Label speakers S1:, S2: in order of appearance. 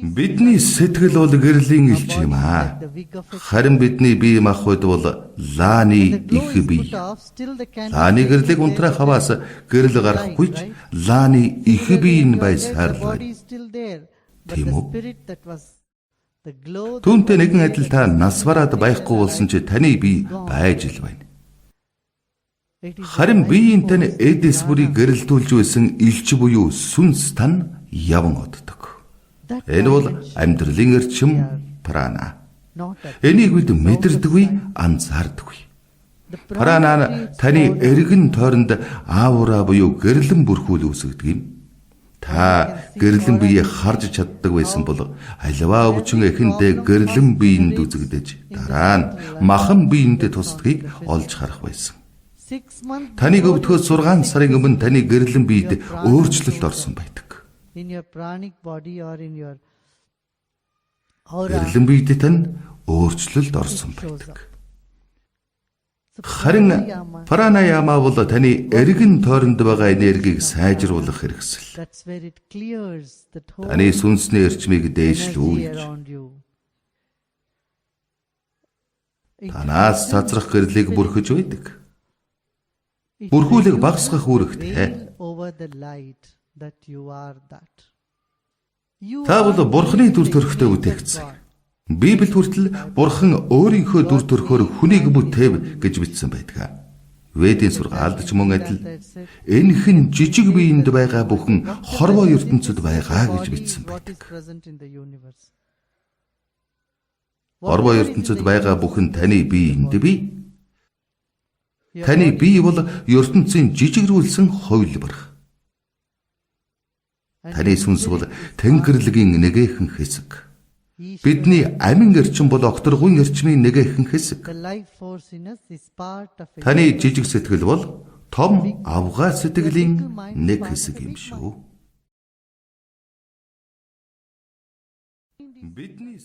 S1: Бидний сэтгэл бол гэрлийн элч юм аа. Харин бидний бие махбод бол лааны их бие. Лааны гэрлийг унтраах хаваас гэрэл гарахгүй ч лааны их бие нь байсаар л. Тийм үү? Түүнтэй нэгэн адил та нас бараад байхгүй болсон ч таны бие байж л байна. Харин биеийн тань эдэс бүрийг гэрэлтүүлж байсан элч буюу сүнс тань яван оддог. Энэ бол амьдралын эрчим прана. Энийг бид мэдэрдэггүй, анзаардаггүй. Прана нь таны эргэн тойронд аавра буюу гэрлэн бүрхүүл үүсгэдэг юм. Та гэрлэн биеийг харж чаддаг байсан бол аливаа өвчин эхэндээ гэрлэн биеинд үзэгдэж дараа нь махан биеинд тусдгийг олж харах байсан. Таныг өвдөхөөс 6 сарын өмнө таны гэрлэн биед өөрчлөлт орсон байдаг. Гэрлэн биед тань өөрчлөлт орсон байдаг. Харин пранаяма бол таны эргэн тойронд байгаа энергийг сайжруулах хэрэгсэл. Таны сүнсний эрчмийг дээшлүүлж танаас цацрах гэрлийг бүрхэж байдаг. Бүрхүүлэг багасгах үүрэгтэй. Та бол Бурхны дүр төрхтэй бүтээгдсэн. Библиэд хүртэл Бурхан өөрийнхөө дүр төрхөөр хүнийг бүтээв гэж бичсэн байдаг. Ведийн сургаалд ч мөн адил энэхэн жижиг биеинд байгаа бүхэн хорвоо ертөнцид байгаа гэж бичсэн байдаг. Хорвоо ертөнцид байгаа бүхэн таны биеинд бий. Таны бие бол ертөнцийн жижигрүүлсэн хувилбар. Таны сүнс бол Тэнгэрлэгийн нэгэхэн хэсэг. Бидний амин эрчим бол окторгуйн эрчмийн нэгэхэн хэсэг. Таны жижиг сэтгэл бол том авгаа сэтгэлийн нэг хэсэг юм шүү. Бидний